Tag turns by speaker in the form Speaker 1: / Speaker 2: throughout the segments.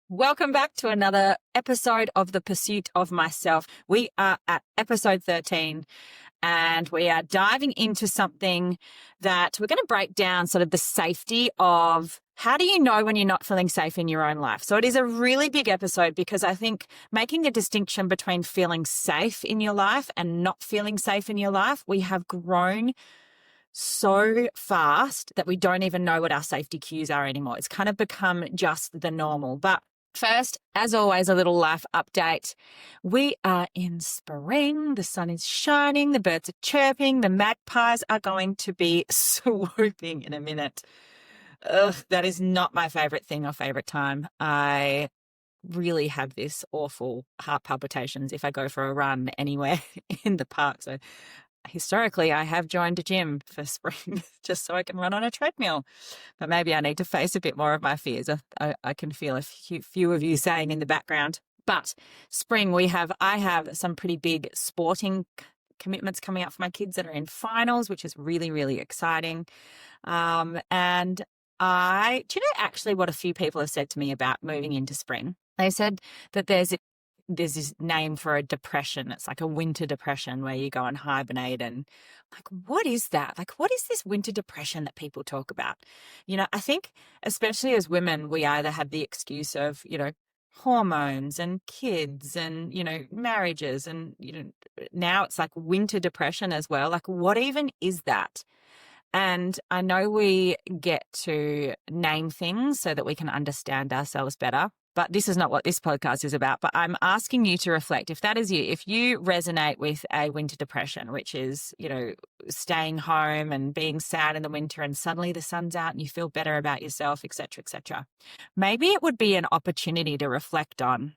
Speaker 1: Welcome back to another episode of The Pursuit of Myself. We are at episode 13 and we are diving into something that we're going to break down, sort of the safety of how do you know when you're not feeling safe in your own life. So it is a really big episode because I think making a distinction between feeling safe in your life and not feeling safe in your life, we have grown so fast that we don't even know what our safety cues are anymore. It's kind of become just the normal. But first, as always, a little life update. We are in spring. The sun is shining. The birds are chirping. The magpies are going to be swooping in a minute. Ugh, that is not my favorite thing or favorite time. I really have this awful heart palpitations if I go for a run anywhere in the park. So historically, I have joined a gym for spring just so I can run on a treadmill. But maybe I need to face a bit more of my fears. I can feel a few of you saying in the background. But spring, I have some pretty big sporting commitments coming up for my kids that are in finals, which is really, really exciting. And do you know actually what a few people have said to me about moving into spring? They said that there's this name for a depression. It's like a winter depression where you go and hibernate. And like, what is that? Like, what is this winter depression that people talk about? I think especially as women, we either have the excuse of, hormones and kids and, marriages. And, now it's like winter depression as well. Like, what even is that? And I know we get to name things so that we can understand ourselves better. But this is not what this podcast is about. But I'm asking you to reflect. If that is you, if you resonate with a winter depression, which is, staying home and being sad in the winter and suddenly the sun's out and you feel better about yourself, et cetera, maybe it would be an opportunity to reflect on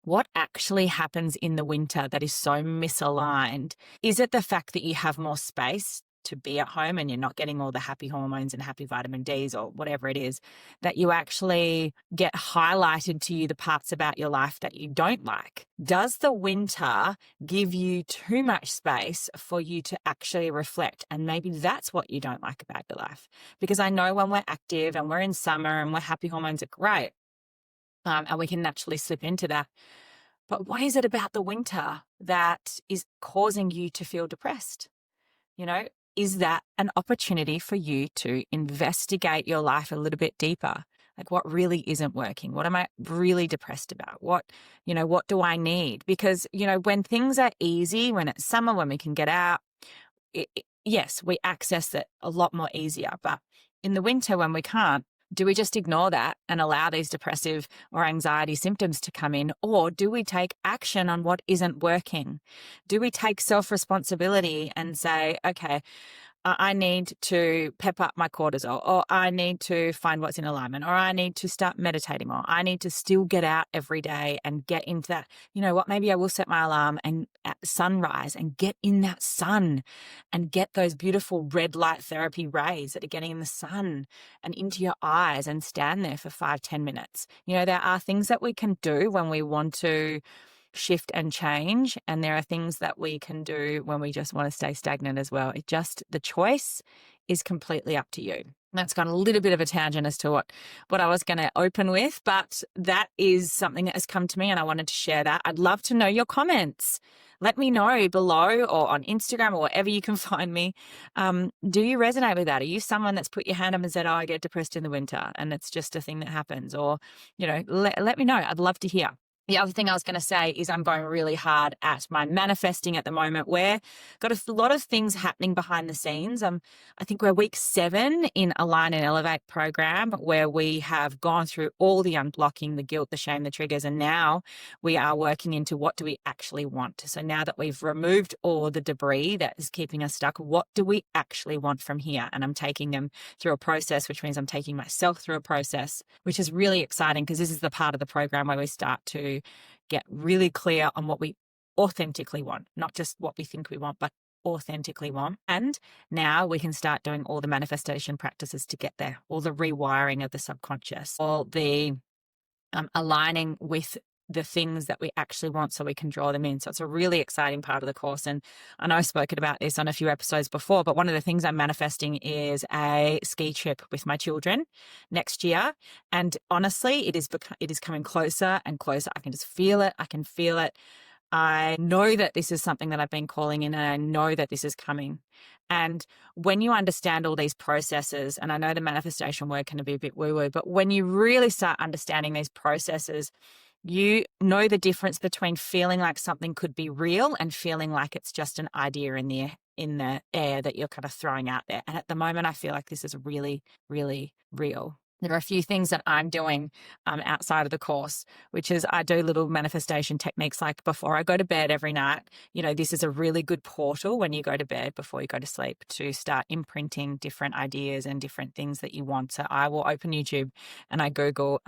Speaker 1: what actually happens in the winter that is so misaligned. Is it the fact that you have more space to be at home and you're not getting all the happy hormones and happy vitamin Ds or whatever it is, that you actually get highlighted to you the parts about your life that you don't like? Does the winter give you too much space for you to actually reflect? And maybe that's what you don't like about your life. Because I know when we're active and we're in summer and we're happy hormones are great, and we can naturally slip into that. But what is it about the winter that is causing you to feel depressed? Is that an opportunity for you to investigate your life a little bit deeper? Like, what really isn't working? What am I really depressed about? What do I need? Because, when things are easy, when it's summer, when we can get out, yes, we access it a lot more easier. But in the winter, when we can't, do we just ignore that and allow these depressive or anxiety symptoms to come in? Or do we take action on what isn't working? Do we take self-responsibility and say, okay, I need to pep up my cortisol, or I need to find what's in alignment, or I need to start meditating more. I need to still get out every day and get into that. Maybe I will set my alarm and at sunrise and get in that sun and get those beautiful red light therapy rays that are getting in the sun and into your eyes and stand there for 5-10 minutes. There are things that we can do when we want to shift and change, and there are things that we can do when we just want to stay stagnant as well. The choice is completely up to you. That's got a little bit of a tangent as to what I was going to open with, but that is something that has come to me and I wanted to share that. I'd love to know your comments. Let me know below or on Instagram or wherever you can find me. Do you resonate with that? Are you someone that's put your hand up and said, oh, I get depressed in the winter and it's just a thing that happens? Or, let me know. I'd love to hear. The other thing I was going to say is I'm going really hard at my manifesting at the moment. We've got a lot of things happening behind the scenes. I think we're week 7 in Align and Elevate program, where we have gone through all the unblocking, the guilt, the shame, the triggers, and now we are working into what do we actually want. So now that we've removed all the debris that is keeping us stuck, what do we actually want from here? And I'm taking them through a process, which means I'm taking myself through a process, which is really exciting because this is the part of the program where we start to get really clear on what we authentically want, not just what we think we want, but authentically want. And now we can start doing all the manifestation practices to get there, all the rewiring of the subconscious, all the aligning with the things that we actually want so we can draw them in. So it's a really exciting part of the course. And I know I've spoken about this on a few episodes before, but one of the things I'm manifesting is a ski trip with my children next year. And honestly, it is coming closer and closer. I can just feel it. I can feel it. I know that this is something that I've been calling in, and I know that this is coming. And when you understand all these processes, and I know the manifestation word can be a bit woo-woo, but when you really start understanding these processes, you know the difference between feeling like something could be real and feeling like it's just an idea in the air that you're kind of throwing out there. And at the moment, I feel like this is really, really real. There are a few things that I'm doing outside of the course, which is I do little manifestation techniques like before I go to bed every night. This is a really good portal when you go to bed before you go to sleep to start imprinting different ideas and different things that you want. So I will open YouTube and I Google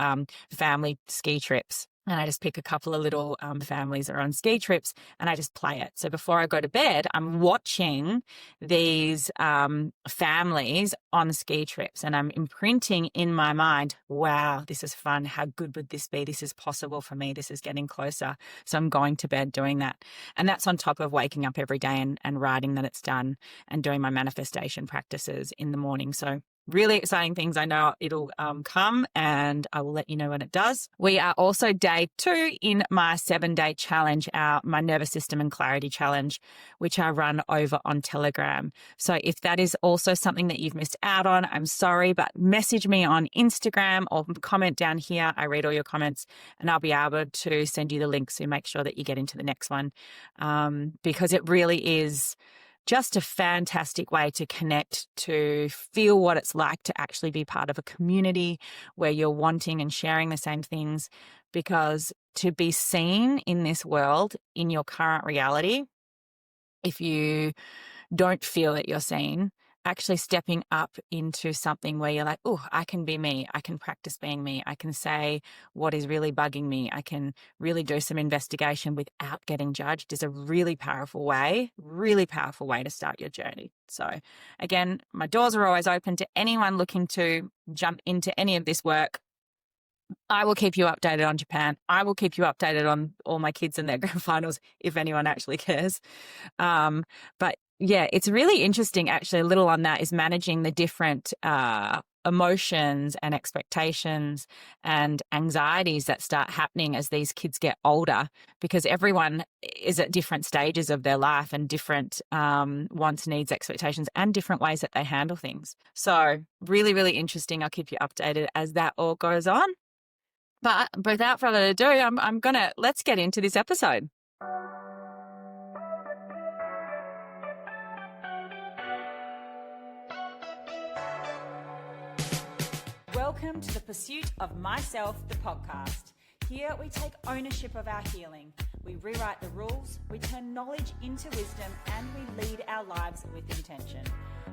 Speaker 1: family ski trips. And I just pick a couple of little families that are on ski trips and I just play it. So before I go to bed, I'm watching these families on ski trips and I'm imprinting in my mind, wow, this is fun. How good would this be? This is possible for me. This is getting closer. So I'm going to bed doing that. And that's on top of waking up every day and writing that it's done and doing my manifestation practices in the morning. So really exciting things. I know it'll come and I will let you know when it does. We are also day 2 in my 7-day challenge, my nervous system and clarity challenge, which I run over on Telegram. So if that is also something that you've missed out on, I'm sorry, but message me on Instagram or comment down here. I read all your comments and I'll be able to send you the link so make sure that you get into the next one because it really is just a fantastic way to connect, to feel what it's like to actually be part of a community where you're wanting and sharing the same things. Because to be seen in this world, in your current reality, if you don't feel that you're seen, actually stepping up into something where you're like, oh, I can be me. I can practice being me. I can say what is really bugging me. I can really do some investigation without getting judged is a really powerful way to start your journey. So again, my doors are always open to anyone looking to jump into any of this work. I will keep you updated on Japan. I will keep you updated on all my kids and their grand finals if anyone actually cares. But yeah, it's really interesting actually. A little on that is managing the different emotions and expectations and anxieties that start happening as these kids get older, because everyone is at different stages of their life and different wants, needs, expectations, and different ways that they handle things. So really, really interesting. I'll keep you updated as that all goes on. But without further ado, let's get into this episode. Welcome to the Pursuit of Myself, the podcast. Here we take ownership of our healing. We rewrite the rules, we turn knowledge into wisdom, and we lead our lives with intention.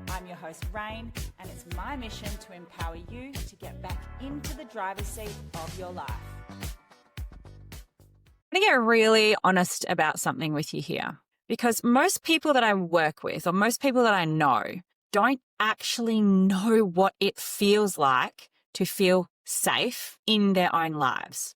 Speaker 1: I'm your host, Rain, and it's my mission to empower you to get back into the driver's seat of your life. I'm going to get really honest about something with you here, because most people that I work with, or most people that I know, don't actually know what it feels like to feel safe in their own lives.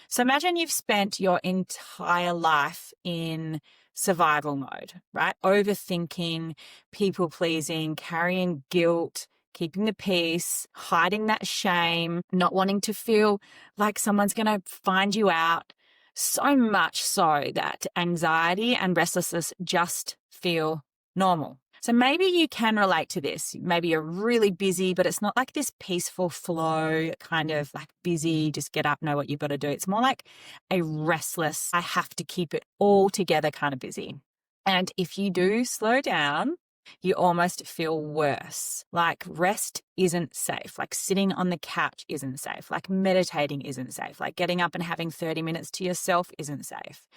Speaker 1: So imagine you've spent your entire life in survival mode, right? Overthinking, people pleasing, carrying guilt, keeping the peace, hiding that shame, not wanting to feel like someone's going to find you out. So much so that anxiety and restlessness just feel normal. So maybe you can relate to this. Maybe you're really busy, but it's not like this peaceful flow, kind of like busy, just get up, know what you've got to do. It's more like a restless, I have to keep it all together kind of busy. And if you do slow down, you almost feel worse. Like rest isn't safe. Like sitting on the couch isn't safe. Like meditating isn't safe. Like getting up and having 30 minutes to yourself isn't safe.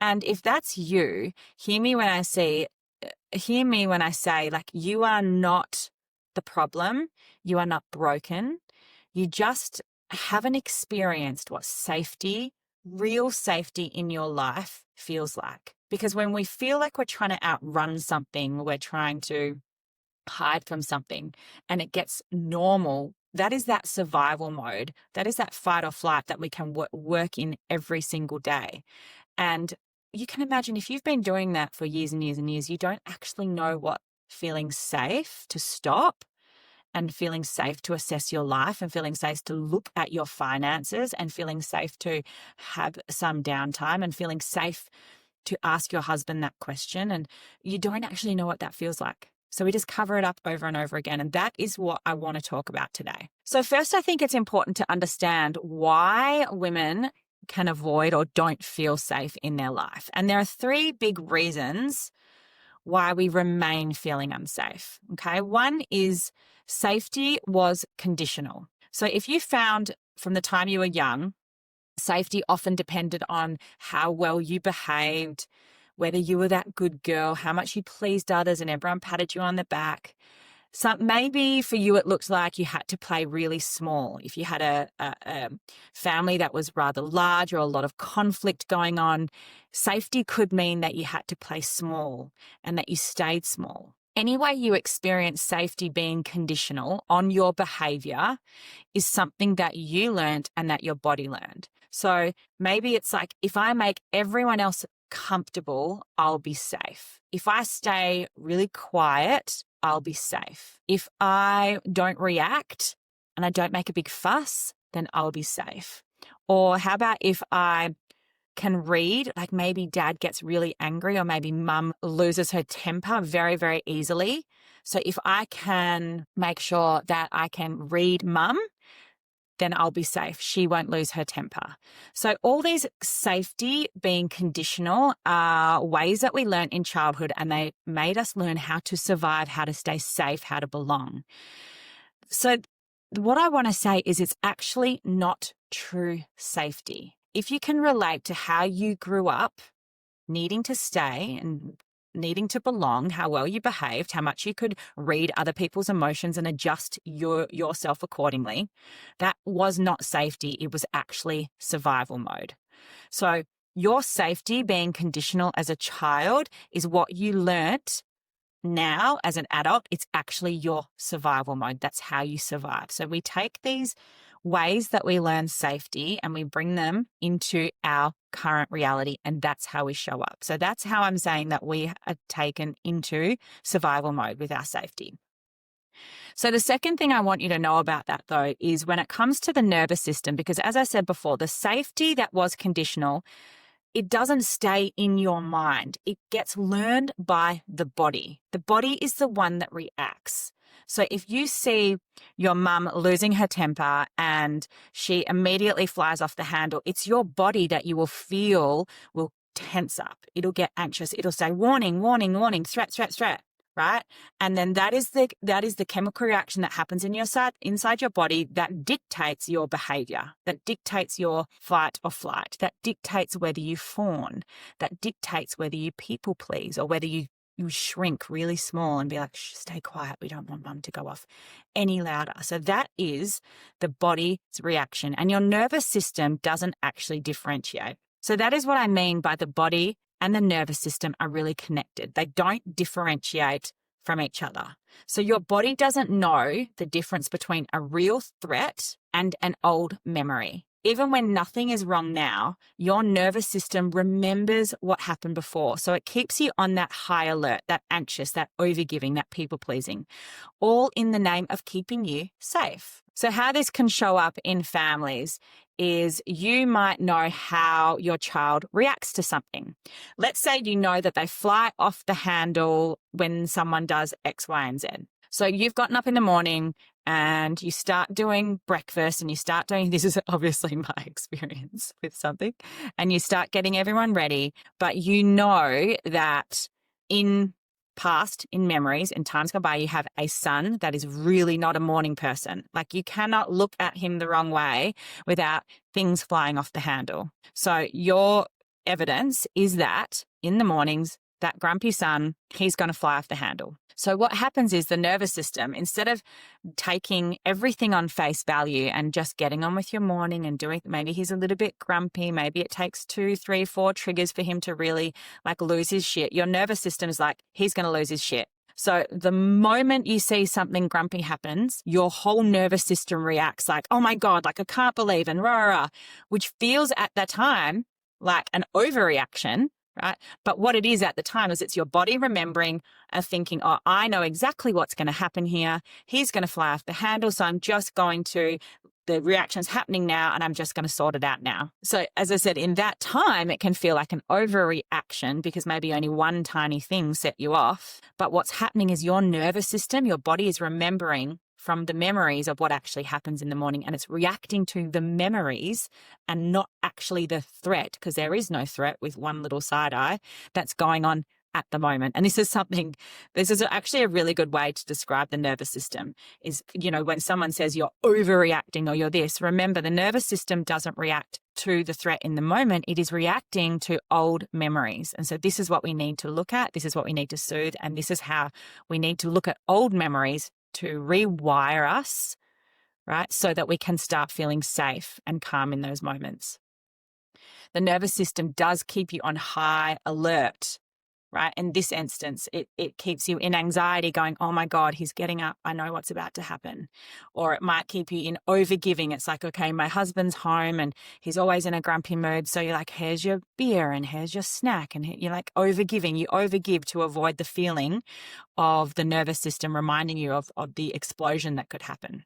Speaker 1: And if that's you, hear me when I say, like, you are not the problem. You are not broken. You just haven't experienced what safety, real safety in your life feels like. Because when we feel like we're trying to outrun something, we're trying to hide from something, and it gets normal that is that survival mode. That is that fight or flight that we can work in every single day. And you can imagine if you've been doing that for years and years and years, you don't actually know what feeling safe to stop and feeling safe to assess your life and feeling safe to look at your finances and feeling safe to have some downtime and feeling safe to ask your husband that question. And you don't actually know what that feels like. So we just cover it up over and over again. And that is what I want to talk about today. So first, I think it's important to understand why women can avoid or don't feel safe in their life. And there are three big reasons why we remain feeling unsafe. Okay. One is safety was conditional. So if you found from the time you were young, safety often depended on how well you behaved, whether you were that good girl, how much you pleased others and everyone patted you on the back. So maybe for you, it looked like you had to play really small. If you had a family that was rather large or a lot of conflict going on, safety could mean that you had to play small and that you stayed small. Any way you experience safety being conditional on your behavior is something that you learned and that your body learned. So maybe it's like, if I make everyone else comfortable, I'll be safe. If I stay really quiet, I'll be safe. If I don't react and I don't make a big fuss, then I'll be safe. Or how about if I can read, like maybe dad gets really angry or maybe mum loses her temper very, very easily. So if I can make sure that I can read mum, then I'll be safe. She won't lose her temper. So all these safety being conditional are ways that we learned in childhood, and they made us learn how to survive, how to stay safe, how to belong. So what I want to say is it's actually not true safety. If you can relate to how you grew up needing to stay and needing to belong, how well you behaved, how much you could read other people's emotions and adjust yourself accordingly, that was not safety. It was actually survival mode. So your safety being conditional as a child is what you learnt. Now, as an adult, it's actually your survival mode. That's how you survive. So we take these ways that we learn safety and we bring them into our current reality, and that's how we show up. So that's how I'm saying that we are taken into survival mode with our safety. So the second thing I want you to know about that, though, is when it comes to the nervous system, because as I said before, the safety that was conditional, it doesn't stay in your mind. It gets learned by the body. The body is the one that reacts. So if you see your mum losing her temper and she immediately flies off the handle, it's your body that you will feel will tense up. It'll get anxious. It'll say, warning, warning, warning, threat, threat, threat. Right? And then that is the chemical reaction that happens inside your body that dictates your behavior, that dictates your fight or flight, that dictates whether you fawn, that dictates whether you people please or whether you shrink really small and be like, shh, stay quiet. We don't want mum to go off any louder. So that is the body's reaction, and your nervous system doesn't actually differentiate. So that is what I mean by the body and the nervous system are really connected. They don't differentiate from each other. So your body doesn't know the difference between a real threat and an old memory. Even when nothing is wrong now, your nervous system remembers what happened before. So it keeps you on that high alert, that anxious, that overgiving, that people pleasing, all in the name of keeping you safe. So how this can show up in families is you might know how your child reacts to something. Let's say you know that they fly off the handle when someone does X, Y, and Z. So you've gotten up in the morning and you start doing breakfast and you start doing, this is obviously my experience with something, and you start getting everyone ready, but you know that in memories, in times gone by, you have a son that is really not a morning person. Like you cannot look at him the wrong way without things flying off the handle. So your evidence is that in the mornings, that grumpy son, he's going to fly off the handle. So what happens is the nervous system, instead of taking everything on face value and just getting on with your morning and doing, maybe he's a little bit grumpy, maybe it takes 2, 3, 4 triggers for him to really like lose his shit. Your nervous system is like, he's going to lose his shit. So the moment you see something grumpy happens, your whole nervous system reacts like, oh my God, like I can't believe, and rah, rah, rah, which feels at that time like an overreaction, right? But what it is at the time is it's your body remembering and thinking, oh, I know exactly what's going to happen here. He's going to fly off the handle. So I'm just going to, the reaction's happening now and I'm just going to sort it out now. So as I said, in that time, it can feel like an overreaction because maybe only one tiny thing set you off. But what's happening is your nervous system, your body is remembering from the memories of what actually happens in the morning, and it's reacting to the memories and not actually the threat, because there is no threat with one little side eye that's going on at the moment. And this is actually a really good way to describe the nervous system is, when someone says you're overreacting or you're this, remember the nervous system doesn't react to the threat in the moment. It is reacting to old memories. And so this is what we need to look at. This is what we need to soothe. And this is how we need to look at old memories to rewire us, right? So that we can start feeling safe and calm in those moments. The nervous system does keep you on high alert, right? In this instance, it keeps you in anxiety going, oh my God, he's getting up. I know what's about to happen. Or it might keep you in overgiving. It's like, okay, my husband's home and he's always in a grumpy mood. So you're like, here's your beer and here's your snack. And you're like overgiving. You overgive to avoid the feeling of the nervous system reminding you of the explosion that could happen.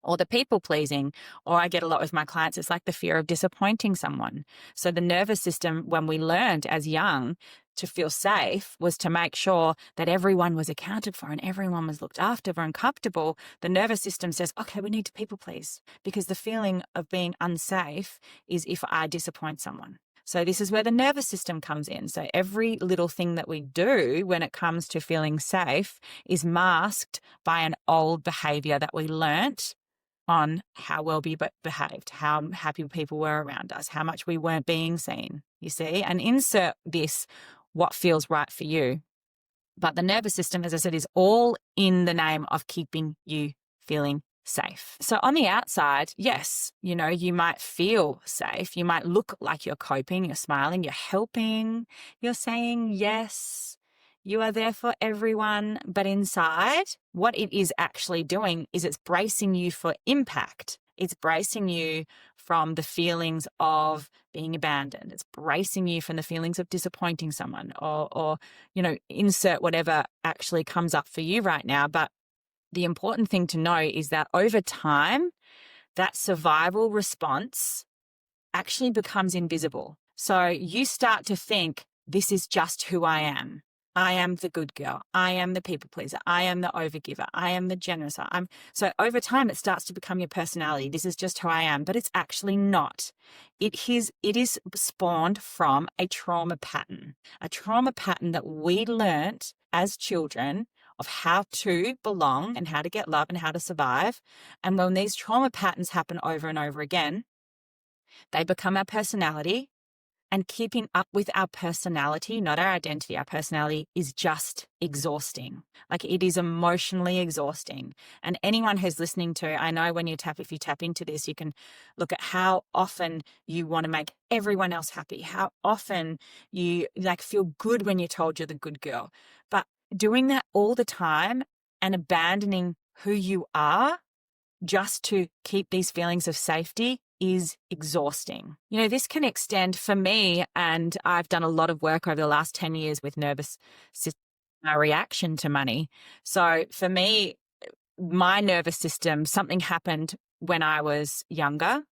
Speaker 1: Or the people pleasing, or I get a lot with my clients, it's like the fear of disappointing someone. So the nervous system, when we learned as young to feel safe, was to make sure that everyone was accounted for and everyone was looked after and comfortable. The nervous system says, okay, we need to people please, because the feeling of being unsafe is if I disappoint someone. So this is where the nervous system comes in. So every little thing that we do when it comes to feeling safe is masked by an old behavior that we learnt on how well we behaved, how happy people were around us, how much we weren't being seen, you see, and insert this, what feels right for you. But the nervous system, as I said, is all in the name of keeping you feeling safe. So on the outside, yes, you might feel safe. You might look like you're coping, you're smiling, you're helping, you're saying yes. You are there for everyone, but inside, what it is actually doing is it's bracing you for impact. It's bracing you from the feelings of being abandoned. It's bracing you from the feelings of disappointing someone or insert whatever actually comes up for you right now. But the important thing to know is that over time, that survival response actually becomes invisible. So you start to think, this is just who I am. I am the good girl. I am the people pleaser. I am the overgiver. I am the generous. So over time, it starts to become your personality. This is just who I am, but it's actually not. It is spawned from a trauma pattern that we learnt as children of how to belong and how to get love and how to survive. And when these trauma patterns happen over and over again, they become our personality. And keeping up with our personality, not our identity, our personality is just exhausting. Like it is emotionally exhausting. And anyone who's listening to, I know if you tap into this, you can look at how often you want to make everyone else happy, how often you feel good when you're told you're the good girl. But doing that all the time and abandoning who you are just to keep these feelings of safety is exhausting. This can extend for me, and I've done a lot of work over the last 10 years with nervous system reaction to money. So for me, my nervous system, something happened when I was younger,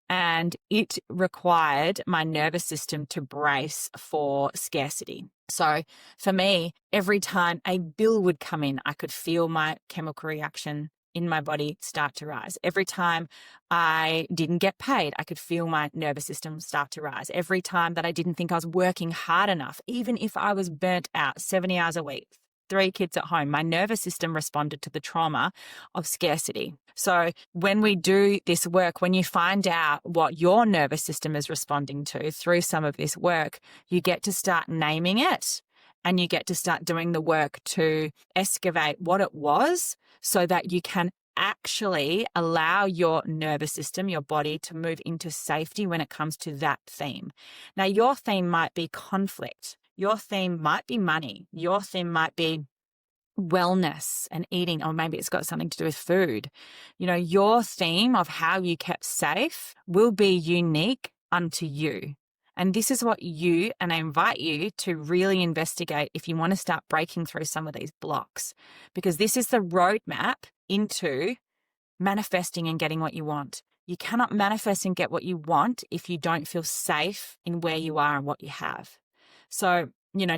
Speaker 1: and it required my nervous system to brace for scarcity. So for me, every time a bill would come in, I could feel my chemical reaction in my body start to rise. Every time I didn't get paid, I could feel my nervous system start to rise. Every time that I didn't think I was working hard enough, even if I was burnt out 70 hours a week, 3 kids at home, my nervous system responded to the trauma of scarcity. So when we do this work, when you find out what your nervous system is responding to through some of this work, you get to start naming it. And you get to start doing the work to excavate what it was so that you can actually allow your nervous system, your body, to move into safety when it comes to that theme. Now, your theme might be conflict. Your theme might be money. Your theme might be wellness and eating, or maybe it's got something to do with food. Your theme of how you kept safe will be unique unto you. And this is what and I invite you to really investigate if you want to start breaking through some of these blocks, because this is the roadmap into manifesting and getting what you want. You cannot manifest and get what you want if you don't feel safe in where you are and what you have. So,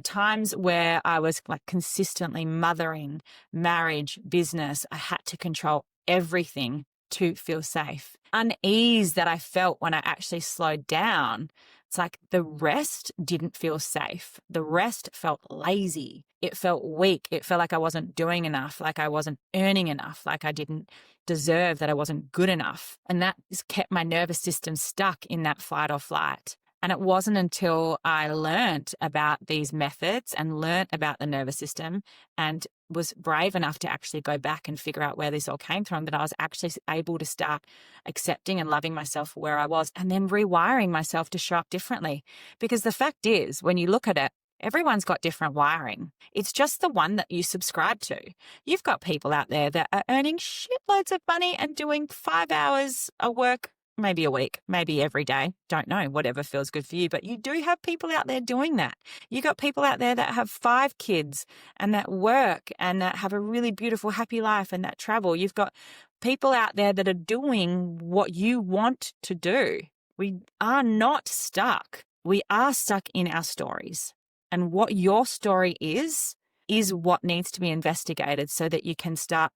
Speaker 1: times where I was like consistently mothering, marriage, business, I had to control everything to feel safe. Unease that I felt when I actually slowed down. It's like the rest didn't feel safe. The rest felt lazy. It felt weak. It felt like I wasn't doing enough, like I wasn't earning enough, like I didn't deserve, that I wasn't good enough. And that just kept my nervous system stuck in that fight or flight. And it wasn't until I learnt about these methods and learnt about the nervous system and was brave enough to actually go back and figure out where this all came from that I was actually able to start accepting and loving myself for where I was, and then rewiring myself to show up differently. Because the fact is, when you look at it, everyone's got different wiring. It's just the one that you subscribe to. You've got people out there that are earning shitloads of money and doing 5 hours of work, maybe a week, maybe every day. Don't know, whatever feels good for you. But you do have people out there doing that. You got people out there that have 5 kids and that work and that have a really beautiful, happy life and that travel. You've got people out there that are doing what you want to do. We are not stuck. We are stuck in our stories. And what your story is what needs to be investigated so that you can start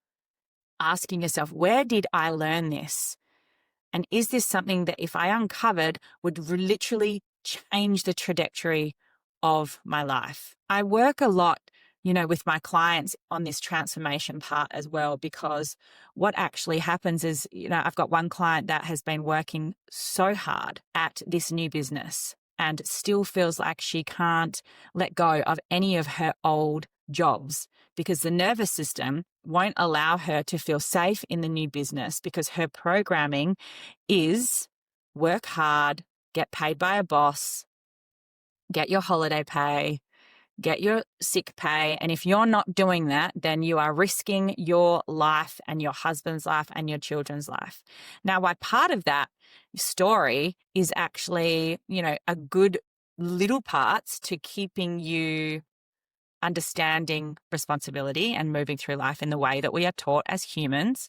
Speaker 1: asking yourself, where did I learn this? And is this something that if I uncovered would literally change the trajectory of my life? I work a lot, with my clients on this transformation part as well, because what actually happens is, I've got one client that has been working so hard at this new business and still feels like she can't let go of any of her old jobs because the nervous system won't allow her to feel safe in the new business, because her programming is work hard, get paid by a boss, get your holiday pay, get your sick pay. And if you're not doing that, then you are risking your life and your husband's life and your children's life. Now, why part of that story is actually, a good little parts to keeping you understanding responsibility and moving through life in the way that we are taught as humans.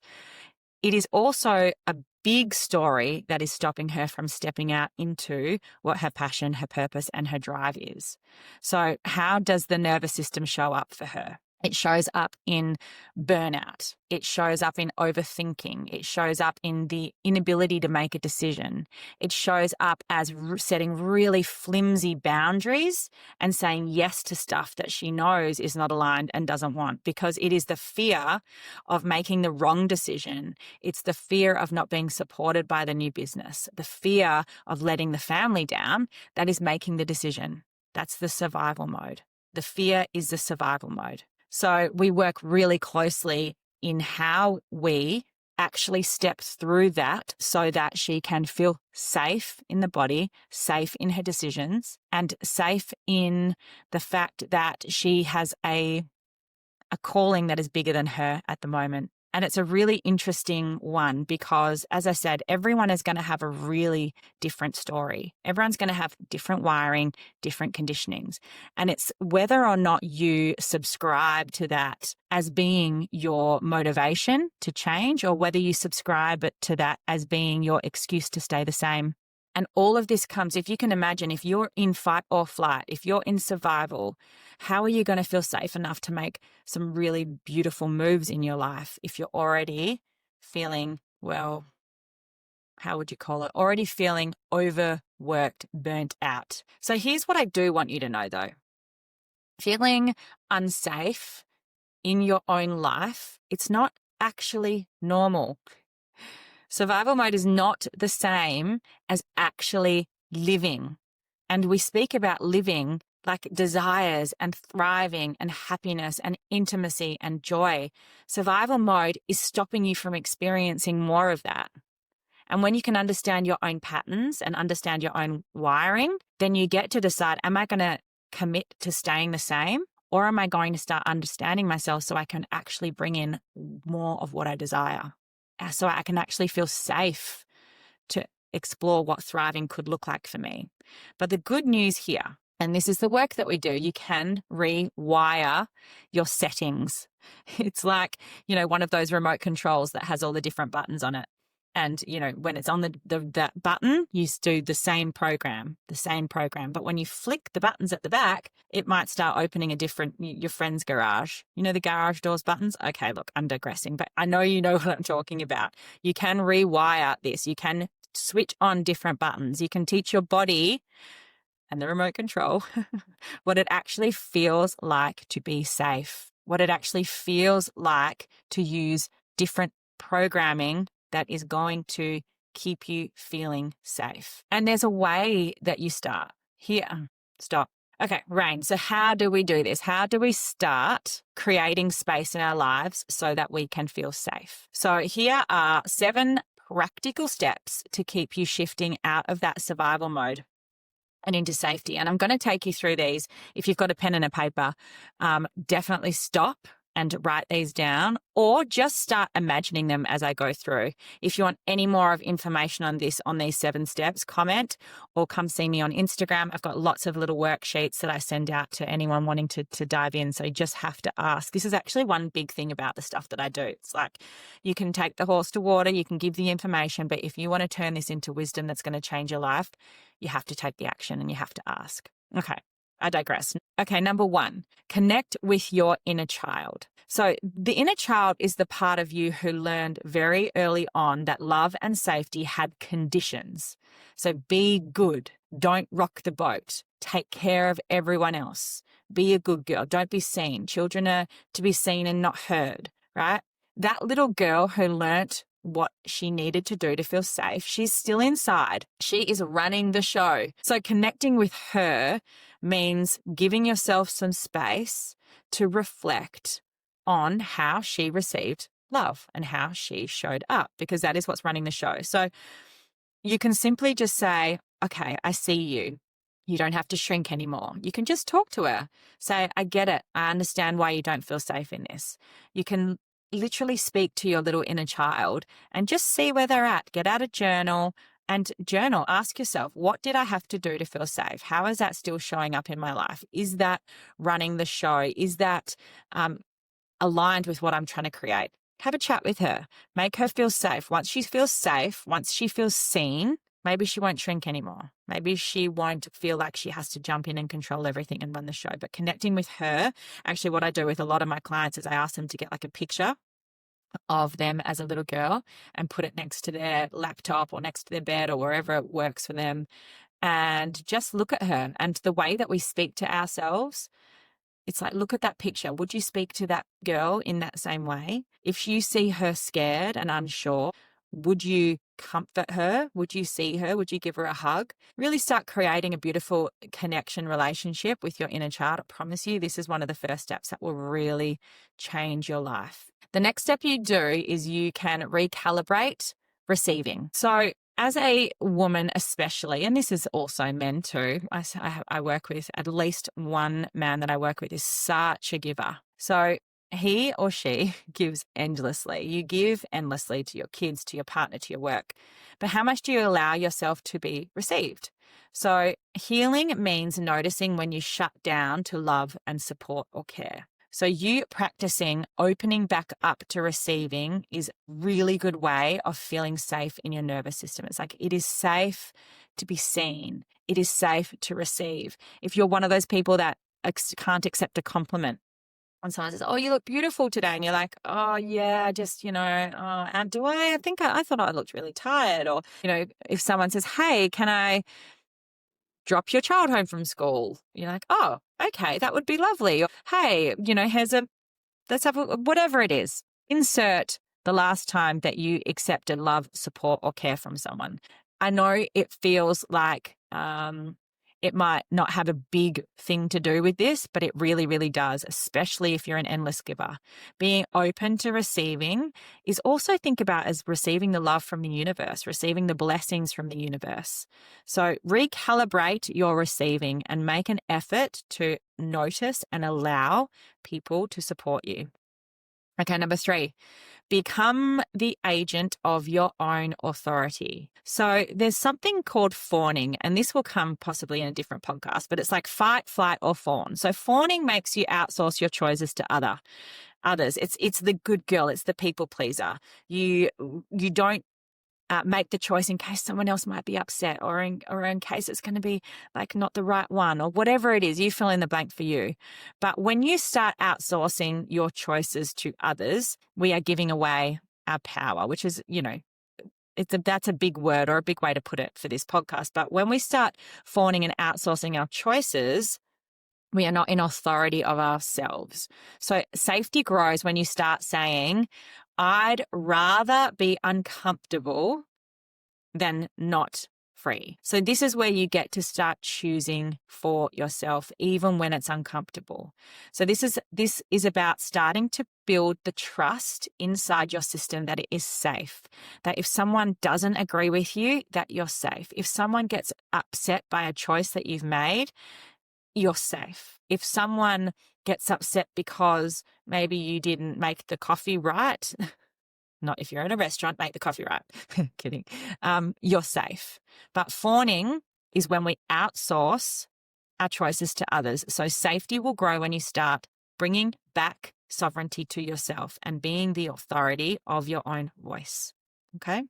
Speaker 1: It is also a big story that is stopping her from stepping out into what her passion, her purpose, and her drive is. So how does the nervous system show up for her? It shows up in burnout. It shows up in overthinking. It shows up in the inability to make a decision. It shows up as setting really flimsy boundaries and saying yes to stuff that she knows is not aligned and doesn't want, because it is the fear of making the wrong decision. It's the fear of not being supported by the new business, the fear of letting the family down that is making the decision. That's the survival mode. The fear is the survival mode. So we work really closely in how we actually step through that so that she can feel safe in the body, safe in her decisions, and safe in the fact that she has a calling that is bigger than her at the moment. And it's a really interesting one because, as I said, everyone is going to have a really different story. Everyone's going to have different wiring, different conditionings. And it's whether or not you subscribe to that as being your motivation to change, or whether you subscribe to that as being your excuse to stay the same. And all of this comes, if you can imagine, if you're in fight or flight, if you're in survival, how are you going to feel safe enough to make some really beautiful moves in your life if you're already feeling, well, how would you call it? Already feeling overworked, burnt out. So here's what I do want you to know though. Feeling unsafe in your own life, it's not actually normal. Survival mode is not the same as actually living. And we speak about living like desires and thriving and happiness and intimacy and joy. Survival mode is stopping you from experiencing more of that. And when you can understand your own patterns and understand your own wiring, then you get to decide, am I going to commit to staying the same, Or am I going to start understanding myself so I can actually bring in more of what I desire? So I can actually feel safe to explore what thriving could look like for me. But the good news here, and this is the work that we do, you can rewire your settings. It's like, one of those remote controls that has all the different buttons on it. And, when it's on that button, you do the same program. But when you flick the buttons at the back, it might start opening your friend's garage. The garage doors buttons? Okay, look, I'm digressing, but I know you know what I'm talking about. You can rewire this. You can switch on different buttons. You can teach your body and the remote control what it actually feels like to be safe, what it actually feels like to use different programming that is going to keep you feeling safe. And there's a way that you start. Here, stop. Okay, Rain. So how do we do this? How do we start creating space in our lives so that we can feel safe? So here are 7 practical steps to keep you shifting out of that survival mode and into safety. And I'm going to take you through these. If you've got a pen and a paper, definitely stop and write these down, or just start imagining them as I go through. If you want any more of information on these 7 steps, comment or come see me on Instagram. I've got lots of little worksheets that I send out to anyone wanting to dive in. So you just have to ask. This is actually one big thing about the stuff that I do. It's like you can take the horse to water, you can give the information, but if you want to turn this into wisdom that's going to change your life, you have to take the action and you have to ask. Okay. I digress. Okay, number 1, connect with your inner child. So the inner child is the part of you who learned very early on that love and safety had conditions. So be good. Don't rock the boat. Take care of everyone else. Be a good girl. Don't be seen. Children are to be seen and not heard, right? That little girl who learnt what she needed to do to feel safe, she's still inside. She is running the show. So connecting with her means giving yourself some space to reflect on how she received love and how she showed up, because that is what's running the show. So you can simply just say, okay, I see you. You don't have to shrink anymore. You can just talk to her. Say, I get it. I understand why you don't feel safe in this. You can literally speak to your little inner child and just see where they're at. Get out a journal and journal. Ask yourself, what did I have to do to feel safe? How is that still showing up in my life? Is that running the show? Is that aligned with what I'm trying to create? Have a chat with her. Make her feel safe. Once she feels safe, once she feels seen, maybe she won't shrink anymore. Maybe she won't feel like she has to jump in and control everything and run the show. But connecting with her, actually what I do with a lot of my clients is I ask them to get like a picture of them as a little girl and put it next to their laptop or next to their bed or wherever it works for them, and just look at her. And the way that we speak to ourselves, it's like, look at that picture. Would you speak to that girl in that same way? If you see her scared and unsure, would you comfort her? Would you see her? Would you give her a hug? Really start creating a beautiful connection relationship with your inner child. I promise you, this is one of the first steps that will really change your life. The next step you do is you can recalibrate receiving. So as a woman especially, and this is also men too, I work with at least one man that I work with is such a giver. So he or she gives endlessly. You give endlessly to your kids, to your partner, to your work. But how much do you allow yourself to be received? So healing means noticing when you shut down to love and support or care. So you practicing opening back up to receiving is a really good way of feeling safe in your nervous system. It's like it is safe to be seen. It is safe to receive. If you're one of those people that can't accept a compliment, and someone says, oh, you look beautiful today. And you're like, oh, yeah, just, and do I think I thought I looked really tired. Or, if someone says, hey, can I drop your child home from school? You're like, oh, okay, that would be lovely. Or, hey, let's have whatever it is. Insert the last time that you accepted love, support, or care from someone. I know it feels like, It might not have a big thing to do with this, but it really, really does, especially if you're an endless giver. Being open to receiving is also think about as receiving the love from the universe, receiving the blessings from the universe. So recalibrate your receiving and make an effort to notice and allow people to support you. Okay, number 3, become the agent of your own authority. So there's something called fawning, and this will come possibly in a different podcast, but it's like fight, flight, or fawn. So fawning makes you outsource your choices to others. It's the good girl. It's the people pleaser. You don't make the choice in case someone else might be upset, or in case it's going to be like not the right one, or whatever it is. You fill in the blank for you. But when you start outsourcing your choices to others, we are giving away our power, which is, that's a big word or a big way to put it for this podcast. But when we start fawning and outsourcing our choices, we are not in authority of ourselves. So safety grows when you start saying, I'd rather be uncomfortable than not free. So this is where you get to start choosing for yourself, even when it's uncomfortable. So this is about starting to build the trust inside your system that it is safe, that if someone doesn't agree with you, that you're safe. If someone gets upset by a choice that you've made, you're safe. If someone gets upset because maybe you didn't make the coffee right, not if you're in a restaurant, make the coffee right. Kidding. You're safe. But fawning is when we outsource our choices to others. So safety will grow when you start bringing back sovereignty to yourself and being the authority of your own voice. Okay?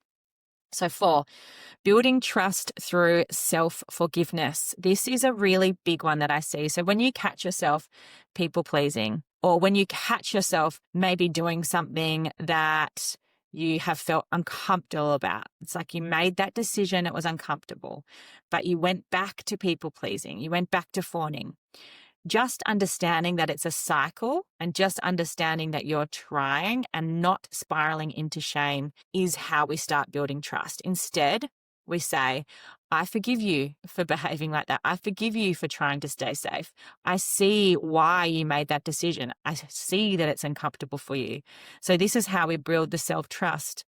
Speaker 1: So 4, building trust through self-forgiveness. This is a really big one that I see. So when you catch yourself people-pleasing, or when you catch yourself maybe doing something that you have felt uncomfortable about, it's like you made that decision, it was uncomfortable, but you went back to people-pleasing, you went back to fawning. Just understanding that it's a cycle and just understanding that you're trying and not spiraling into shame is how we start building trust. Instead, we say, I forgive you for behaving like that. I forgive you for trying to stay safe. I see why you made that decision. I see that it's uncomfortable for you. So this is how we build the self-trust.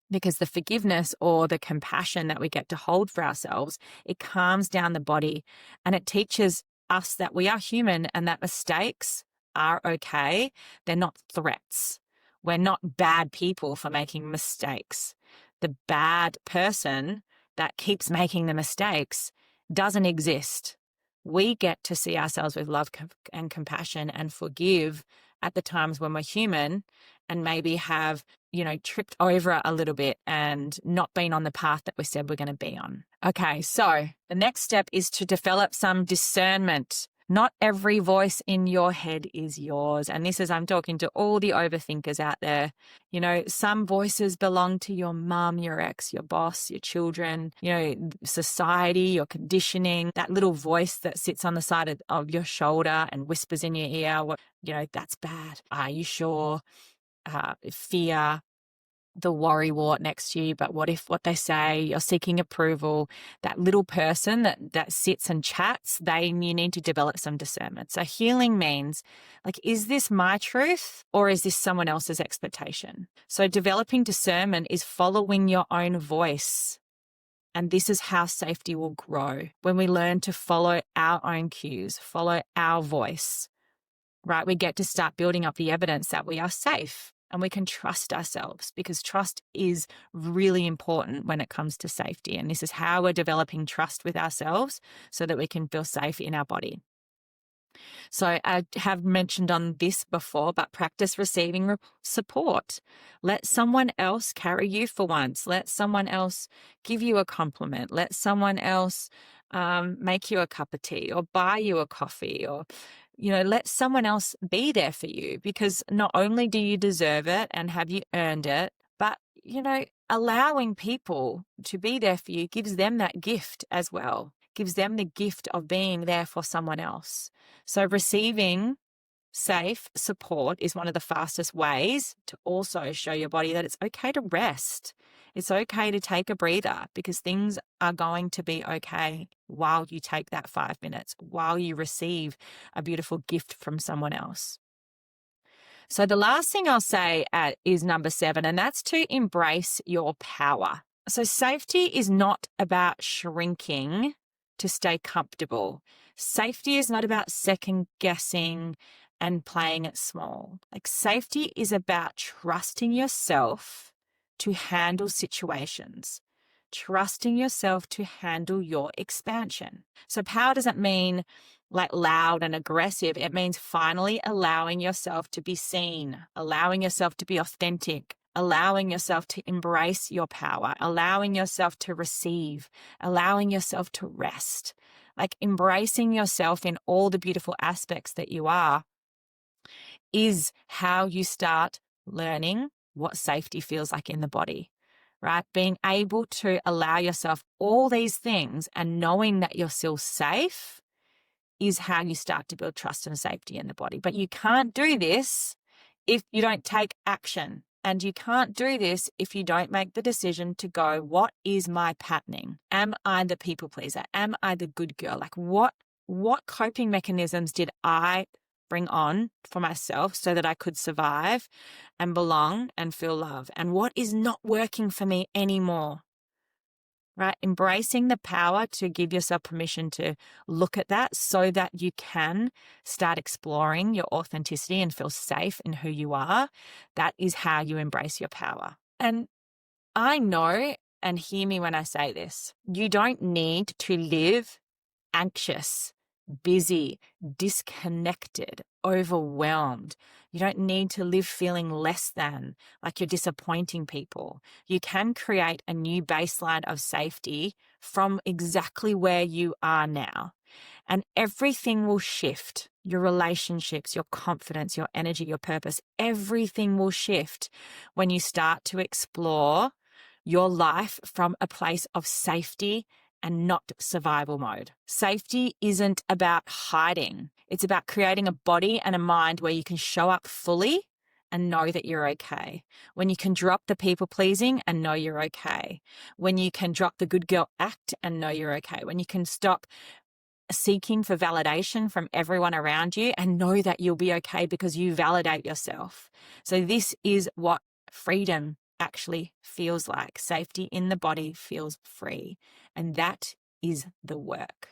Speaker 1: Because the forgiveness or the compassion that we get to hold for ourselves, it calms down the body and it teaches us that we are human and that mistakes are okay. They're not threats. We're not bad people for making mistakes. The bad person that keeps making the mistakes doesn't exist. We get to see ourselves with love and compassion and forgive at the times when we're human and maybe have, tripped over it a little bit and not been on the path that we said we're going to be on. Okay, so the next step is to develop some discernment. Not every voice in your head is yours. And I'm talking to all the overthinkers out there. Some voices belong to your mum, your ex, your boss, your children, society, your conditioning, that little voice that sits on the side of your shoulder and whispers in your ear, that's bad. Are you sure? Fear, the worrywart next to you, but what if what they say, you're seeking approval, that little person that sits and chats, you need to develop some discernment. So healing means, is this my truth or is this someone else's expectation? So developing discernment is following your own voice. And this is how safety will grow. When we learn to follow our own cues, follow our voice, right? We get to start building up the evidence that we are safe. And we can trust ourselves, because trust is really important when it comes to safety. And this is how we're developing trust with ourselves so that we can feel safe in our body. So I have mentioned on this before, but practice receiving support. Let someone else carry you for once. Let someone else give you a compliment. Let someone else make you a cup of tea or buy you a coffee, or let someone else be there for you, because not only do you deserve it and have you earned it, but, allowing people to be there for you gives them that gift as well, gives them the gift of being there for someone else. So receiving safe support is one of the fastest ways to also show your body that it's okay to rest. It's okay to take a breather because things are going to be okay while you take that 5 minutes, while you receive a beautiful gift from someone else. So the last thing I'll say is number 7, and that's to embrace your power. So safety is not about shrinking to stay comfortable. Safety is not about second guessing and playing it small. Like, safety is about trusting yourself to handle situations, trusting yourself to handle your expansion. So power doesn't mean like loud and aggressive. It means finally allowing yourself to be seen, allowing yourself to be authentic, allowing yourself to embrace your power, allowing yourself to receive, allowing yourself to rest, like embracing yourself in all the beautiful aspects that you are is how you start learning what safety feels like in the body, right? Being able to allow yourself all these things and knowing that you're still safe is how you start to build trust and safety in the body. But you can't do this if you don't take action. And you can't do this if you don't make the decision to go, what is my patterning? Am I the people pleaser? Am I the good girl? Like, what coping mechanisms did I bring on for myself so that I could survive and belong and feel love? And what is not working for me anymore? Right? Embracing the power to give yourself permission to look at that so that you can start exploring your authenticity and feel safe in who you are. That is how you embrace your power. And I know, and hear me when I say this, you don't need to live anxious, busy, disconnected, overwhelmed. You don't need to live feeling less than, like you're disappointing people. You can create a new baseline of safety from exactly where you are now. And everything will shift. Your relationships, your confidence, your energy, your purpose, everything will shift when you start to explore your life from a place of safety and not survival mode. Safety isn't about hiding. It's about creating a body and a mind where you can show up fully and know that you're okay. When you can drop the people pleasing and know you're okay. When you can drop the good girl act and know you're okay. When you can stop seeking for validation from everyone around you and know that you'll be okay because you validate yourself. So this is what freedom actually feels like. Safety in the body feels free. And that is the work.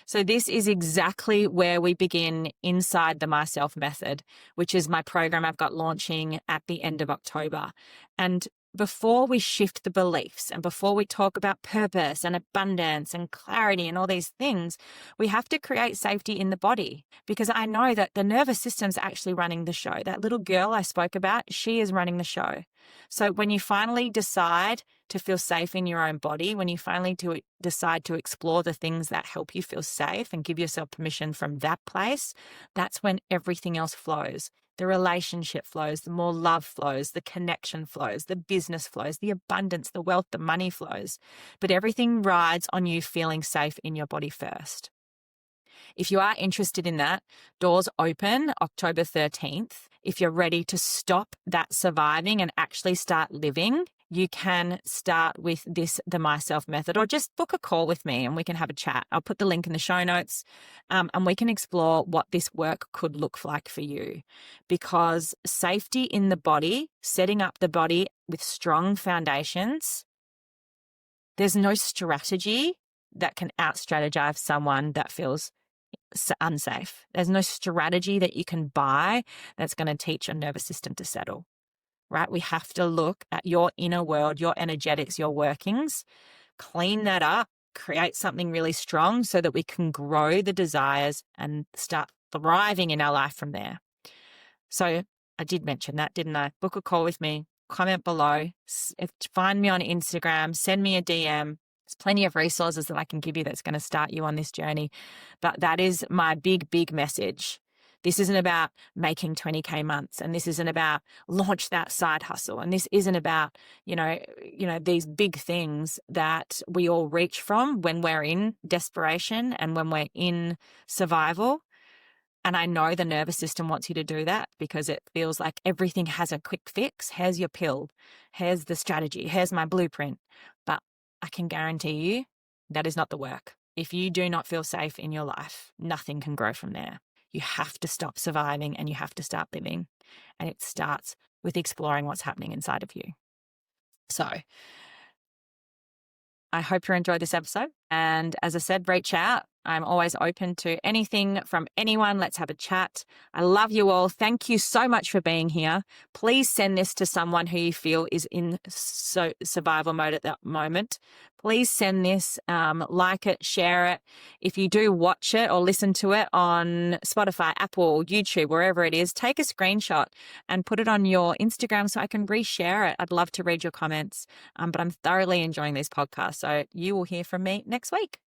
Speaker 1: So this is exactly where we begin inside the Myself Method, which is my program I've got launching at the end of October. And before we shift the beliefs and before we talk about purpose and abundance and clarity and all these things, we have to create safety in the body, because I know that the nervous system's actually running the show. That little girl I spoke about, she is running the show. So when you finally decide to feel safe in your own body, when you finally decide to explore the things that help you feel safe and give yourself permission from that place, that's when everything else flows. The relationship flows, the more love flows, the connection flows, the business flows, the abundance, the wealth, the money flows. But everything rides on you feeling safe in your body first. If you are interested in that, doors open October 13th. If you're ready to stop that surviving and actually start living, you can start with the Myself Method, or just book a call with me and we can have a chat. I'll put the link in the show notes, and we can explore what this work could look like for you. Because safety in the body, setting up the body with strong foundations, there's no strategy that can out-strategize someone that feels unsafe. There's no strategy that you can buy that's going to teach your nervous system to settle. Right? We have to look at your inner world, your energetics, your workings, clean that up, create something really strong so that we can grow the desires and start thriving in our life from there. So I did mention that, didn't I? Book a call with me, comment below, find me on Instagram, send me a DM. There's plenty of resources that I can give you that's going to start you on this journey. But that is my big message. This isn't about making 20K months, and this isn't about launch that side hustle. And this isn't about, these big things that we all reach from when we're in desperation and when we're in survival. And I know the nervous system wants you to do that because it feels like everything has a quick fix. Here's your pill. Here's the strategy. Here's my blueprint. But I can guarantee you that is not the work. If you do not feel safe in your life, nothing can grow from there. You have to stop surviving and you have to start living. And it starts with exploring what's happening inside of you. So I hope you enjoyed this episode. And as I said, reach out. I'm always open to anything from anyone. Let's have a chat. I love you all. Thank you so much for being here. Please send this to someone who you feel is in survival mode at that moment. Please send this, like it, share it. If you do watch it or listen to it on Spotify, Apple, YouTube, wherever it is, take a screenshot and put it on your Instagram so I can reshare it. I'd love to read your comments, but I'm thoroughly enjoying these podcasts. So you will hear from me next week.